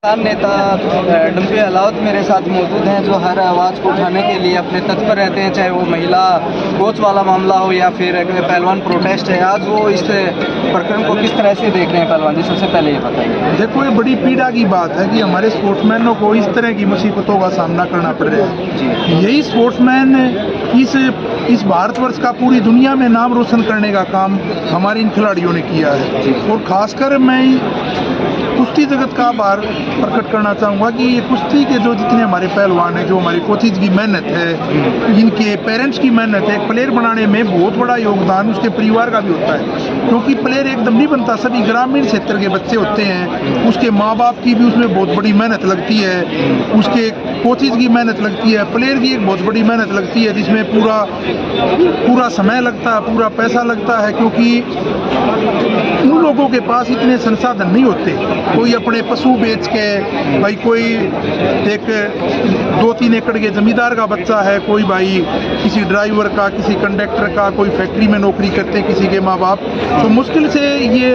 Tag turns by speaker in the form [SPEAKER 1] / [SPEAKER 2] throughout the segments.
[SPEAKER 1] किसान नेता डम्पी अलाउत मेरे साथ मौजूद हैं, जो हर आवाज़ को उठाने के लिए अपने तत्पर रहते हैं, चाहे वो महिला कोच वाला मामला हो या फिर पहलवान प्रोटेस्ट है। आज वो इस प्रकरण को किस तरह से देख रहे हैं पहलवान जी, सबसे पहले ये बताइए।
[SPEAKER 2] देखो, ये बड़ी पीड़ा की बात है कि हमारे स्पोर्ट्समैनों को इस तरह की मुसीबतों का सामना करना पड़ रहा है। यही स्पोर्ट्समैन इस भारतवर्ष का पूरी दुनिया में नाम रोशन करने का काम हमारे इन खिलाड़ियों ने किया है। और खासकर मैं कुश्ती जगत का आभार प्रकट करना चाहूँगा कि ये कुश्ती के जो जितने हमारे पहलवान हैं, जो हमारे कोचिज की मेहनत है, इनके पेरेंट्स की मेहनत है, एक प्लेयर बनाने में बहुत बड़ा योगदान उसके परिवार का भी होता है। क्योंकि प्लेयर एकदम नहीं बनता, सभी ग्रामीण क्षेत्र के बच्चे होते हैं, उसके माँ बाप की भी उसमें बहुत बड़ी मेहनत लगती है, उसके कोचिज की मेहनत लगती है, प्लेयर की एक बहुत बड़ी मेहनत लगती है, जिसमें पूरा समय लगता है, पूरा पैसा लगता है। क्योंकि उन लोगों के पास इतने संसाधन नहीं होते। कोई अपने पशु बेच के, भाई कोई एक 2-3 एकड़ के जमींदार का बच्चा है, कोई भाई किसी ड्राइवर का, किसी कंडक्टर का, कोई फैक्ट्री में नौकरी करते हैं किसी के माँ बाप। तो मुश्किल से ये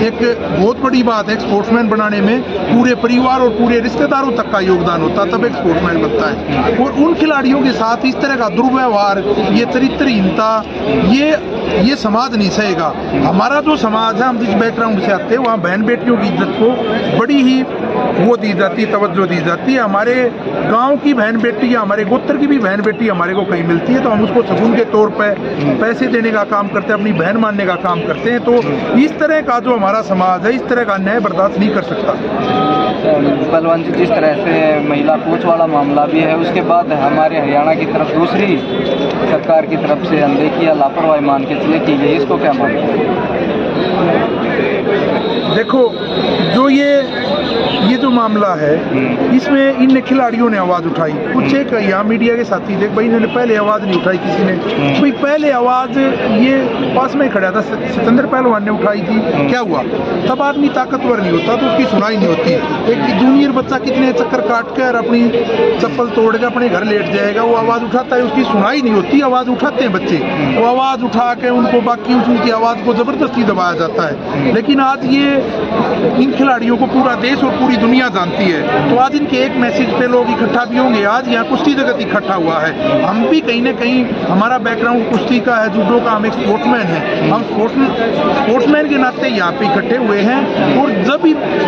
[SPEAKER 2] एक बहुत बड़ी बात है स्पोर्ट्समैन बनाने में, पूरे परिवार और पूरे रिश्तेदारों तक का योगदान होता है, तब एक स्पोर्ट्समैन बनता है। और उन खिलाड़ियों के साथ इस तरह का दुर्व्यवहार, ये चरित्रहीनता, ये समाज नहीं सहेगा। हमारा जो समाज है, हम जिस बैकग्राउंड से आते हैं, वहाँ बहन बेटियों की इज्जत को बड़ी ही वो दी जाती है, तवज्जो दी जाती है। हमारे गांव की बहन बेटी या हमारे गोत्र की भी बहन बेटी हमारे को कहीं मिलती है तो हम उसको शगुन के तौर पे पैसे देने का काम करते हैं, अपनी बहन मानने का काम करते हैं। तो इस तरह का जो हमारा समाज है, इस तरह का अन्याय बर्दाश्त नहीं कर सकता।
[SPEAKER 1] पहलवान जी, जिस तरह से महिला कोच वाला मामला भी है, उसके बाद हमारे हरियाणा की तरफ दूसरी सरकार की तरफ से अनदेखी या लापरवाही मान के चले की गई, इसको क्या मानते हैं?
[SPEAKER 2] देखो, जो ये जो मामला है, इसमें इन खिलाड़ियों ने आवाज़ उठाई। कुछ एक यहाँ मीडिया के साथी देख भाई, इन्होंने पहले आवाज़ नहीं उठाई किसी ने। भाई पहले आवाज़ ये पास में खड़ा था सिकंदर पहलवान ने उठाई थी, क्या हुआ? तब आदमी ताकतवर नहीं होता तो उसकी सुनाई नहीं होती। एक जूनियर बच्चा कितने चक्कर काट कर अपनी चप्पल तोड़ के अपने घर लेट जाएगा, वो आवाज़ उठाता है, उसकी सुनाई नहीं होती। आवाज़ उठाते हैं बच्चे, वो आवाज़ उठा के उनको बाकी उनकी आवाज़ को ज़बरदस्ती दबाया जाता है। लेकिन आज ये इन खिलाड़ियों को पूरा देश और पूरी दुनिया जानती है, तो आज इनके एक मैसेज पे लोग इकट्ठा भी होंगे। आज यहाँ कुश्ती जगत इकट्ठा हुआ है। हम भी कहीं ना कहीं, हमारा बैकग्राउंड कुश्ती का है, जूडो का, हम एक स्पोर्ट्समैन हैं। हम स्पोर्ट्समैन के नाते यहाँ पे इकट्ठे हुए हैं। और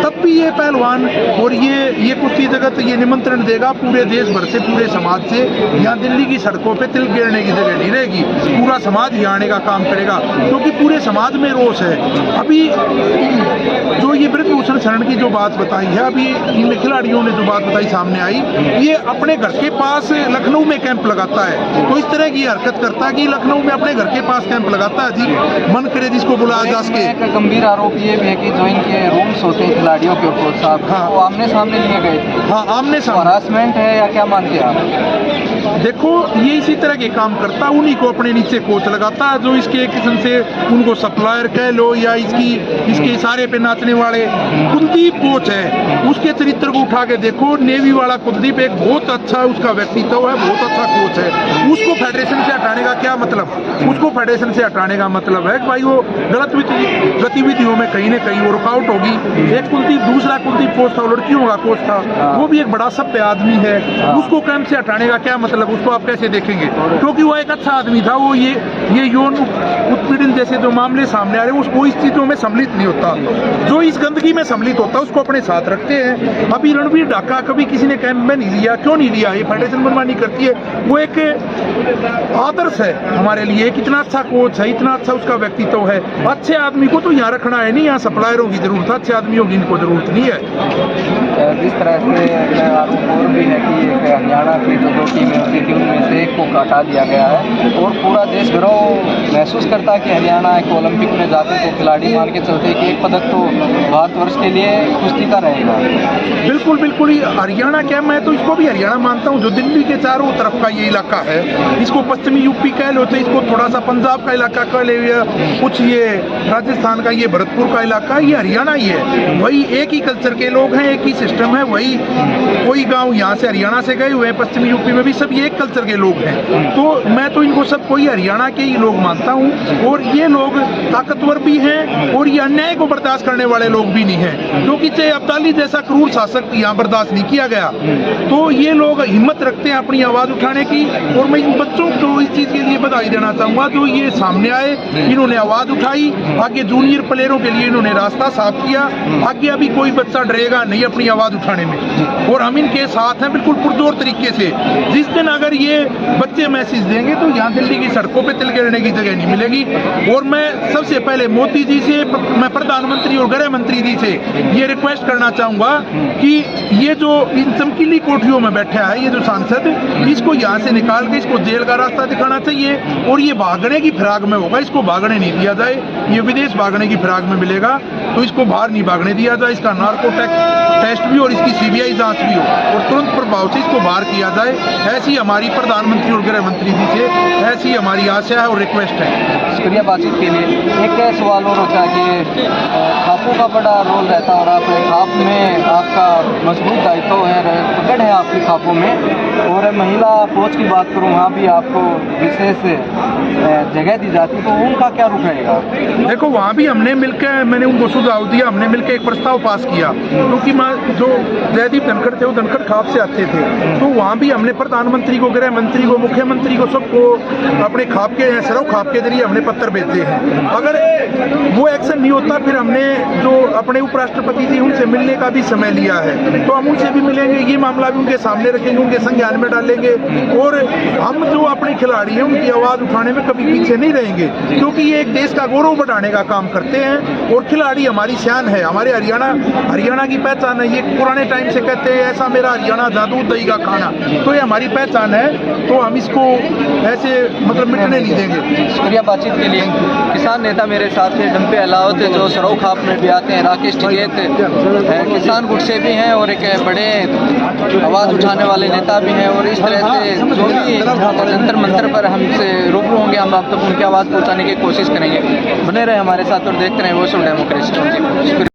[SPEAKER 2] तब भी ये पहलवान और ये कुश्ती जगत ये निमंत्रण देगा पूरे देश भर से, पूरे समाज से। यहाँ दिल्ली की सड़कों पे तिल गिरने की जगह नहीं रहेगी, पूरा समाज यहाँ आने का काम करेगा, क्योंकि पूरे समाज में रोष है। अभी जो ये ब्रजभूषण शरण की जो बात बताई है, अभी इन खिलाड़ियों ने जो बात बताई सामने आई, ये अपने घर के पास लखनऊ में कैंप लगाता है। तो इस तरह की हरकत करता है कि लखनऊ में अपने घर के पास कैंप लगाता है, जी मन करे जिसको बुलाया जा सके।
[SPEAKER 1] एक गंभीर आरोप ये भी है कि जो इनके रूम्स होते हैं खिलाड़ियों के ऊपर साहब,
[SPEAKER 2] हाँ,
[SPEAKER 1] वो आमने सामने लिए गए थे।
[SPEAKER 2] हाँ, आमने सामने।
[SPEAKER 1] हरासमेंट है या क्या मानते हैं आप?
[SPEAKER 2] देखो, ये इसी तरह के काम करता है, उन्हीं को अपने नीचे कोच लगाता है, जो इसके किस्म से उनको सप्लायर कह लो या इसके इशारे पे नाचने वाले। कुलदीप कोच है, उसके चरित्र को उठा के देखो। नेवी वाला कुलदीप एक बहुत अच्छा उसका व्यक्तित्व है, बहुत अच्छा कोच है। उसको फेडरेशन से हटाने का क्या मतलब? उसको फेडरेशन से हटाने का मतलब है कि भाई वो गलत गतिविधियों में कहीं ना कहीं वो रुकावट होगी। एक कुलदीप, दूसरा कुलदीप कोच था, लड़कियों का कोच था, वो भी एक बड़ा सभ्य आदमी है। उसको कैंप से हटाने का क्या मतलब? उसको आप कैसे देखेंगे? क्योंकि वो एक अच्छा आदमी था। वो ये यौन उत्पीड़न जैसे जो मामले सामने आ रहे हैं, वो इस चीजों में सम्मिलित नहीं होता। जो इस गंदगी में सम्मिलित होता है उसको अपने साथ रखते हैं। अभी रणवीर ढाका कभी किसी ने कैंप में नहीं लिया, क्यों नहीं लिया? ये फेडरेशन मनमानी करती है। वो एक आदर्श है हमारे लिए, कितना अच्छा कोच है, इतना अच्छा उसका व्यक्तित्व है। अच्छे आदमी को तो यहाँ रखना है नहीं, यहाँ सप्लायरों की जरूरत है, अच्छे आदमियों की इनको जरूरत नहीं है।
[SPEAKER 1] जिस तरह से आरोप और भी है कि हरियाणा की जो 2 टीमें होती थी उनमें से एक को हटा दिया गया है, और पूरा देश गर्व महसूस करता है कि हरियाणा एक ओलंपिक में जाते तो खिलाड़ी मान के चलते कि एक पदक तो भारतवर्ष के लिए कुश्ती का रहेगा।
[SPEAKER 2] बिल्कुल बिल्कुल, हरियाणा क्या, मैं तो इसको भी हरियाणा मानता हूँ। जो दिल्ली के चारों तरफ का ये इलाका है, इसको पश्चिमी यूपी कह लो, तो इसको थोड़ा सा पंजाब का इलाका कह ले, कुछ ये राजस्थान का ये भरतपुर का इलाका, ये हरियाणा ही है। वही एक ही कल्चर के लोग हैं, एक ही सिस्टम है वही। कोई गांव यहाँ से हरियाणा से गए हुए हैं, पश्चिमी यूपी में भी सब एक कल्चर के लोग हैं, तो मैं तो इनको सब कोई हरियाणा के ही लोग मानता हूँ। और ये लोग ताकतवर भी हैं और ये अन्याय को बर्दाश्त करने वाले लोग भी नहीं हैं, क्योंकि चाहे अब्दाली जैसा क्रूर शासक यहाँ बर्दाश्त नहीं किया गया, तो ये लोग हिम्मत रखते हैं अपनी आवाज़ उठाने की। और मैं इन बच्चों को इस चीज़ के लिए बधाई देना चाहूँगा जो ये सामने आए, इन्होंने आवाज़ उठाई, आगे जूनियर प्लेयरों के लिए इन्होंने रास्ता साफ किया। आगे अभी कोई बच्चा डरेगा नहीं अपनी आवाज़ उठाने में, और हम इनके साथ हैं बिल्कुल पुरजोर तरीके से। जिस दिन अगर ये बच्चे मैसेज देंगे तो यहाँ दिल्ली की सड़कों पे तिल गिरने की जगह नहीं मिलेगी। और मैं सबसे पहले मोदी जी से, मैं प्रधानमंत्री और गृह मंत्री जी से ये रिक्वेस्ट करना चाहूँगा कि ये जो इन चमकीली कोठरियों में बैठा है ये जो सांसद, इसको यहाँ से निकाल के इसको जेल का रास्ता दिखाना चाहिए। और ये भागने की फिराक में होगा, इसको भागने नहीं दिया जाए। ये विदेश भागने की फिराक में मिलेगा तो इसको बाहर नहीं भागने दिया जाए। इसका नार्को टेस्ट भी और इसकी CBI जांच भी हो और तुरंत प्रभाव से इसको बाहर किया जाए। ऐसी हमारी प्रधानमंत्री और गृह मंत्री जी से ऐसी हमारी आशा है और रिक्वेस्ट है।
[SPEAKER 1] शुक्रिया बातचीत के लिए। एक सवाल और होता है कि खापों का बड़ा रोल रहता है और आप खाप में आपका मजबूत दायित्व है, पकड़ है आपकी खापों में। और महिला कोच की बात करूँ, वहाँ भी आपको विशेष जगह दी जाती, तो उनका क्या रुख रहेगा?
[SPEAKER 2] देखो वहाँ भी हमने मिलकर, मैंने उनको सुझाव दिया, हमने मिलकर एक प्रस्ताव पास किया, क्योंकि जो जयदीप धनखड़ थे वो धनखड़ खाप से आते थे, तो वहाँ भी हमने प्रधानमंत्री को, गृह मंत्री को, मुख्यमंत्री को, सबको अपने खाप के सरव खाप के जरिए हमने पत्र भेजे हैं। अगर वो एक्शन नहीं होता फिर हमने जो अपने उपराष्ट्रपति जी उनसे मिलने का भी समय लिया है, तो हम उनसे भी मिलेंगे, ये मामला भी उनके सामने रखेंगे, उनके संज्ञान में डालेंगे। और हम जो अपने खिलाड़ी हैं उनकी आवाज़ उठाने में कभी पीछे नहीं रहेंगे, क्योंकि ये एक देश का गौरव बढ़ाने का काम करते हैं। और खिलाड़ी हमारी शान है, हमारे हरियाणा की पहचान है। ये पुराने टाइम से कहते हैं ऐसा मेरा हरियाणा जादू दही का खाना, तो ये हमारी पहचान है, तो हम इसको ऐसे मतलब मिटने नहीं देंगे।
[SPEAKER 1] शुक्रिया बातचीत के लिए। किसान नेता मेरे साथ हैं डंपे अलावत, जो सरौ खाप में भी आते हैं, राकेश टिकैत किसान गुट से भी हैं और एक बड़े आवाज़ उठाने वाले नेता भी हैं। और इस तरह से जो भी जंतर मंतर पर हमसे रूबरू होंगे, हम आप तक उनकी आवाज़ पहुँचाने की कोशिश करेंगे। बने रहे हमारे साथ और देखते रहें वॉइस ऑफ डेमोक्रेसी।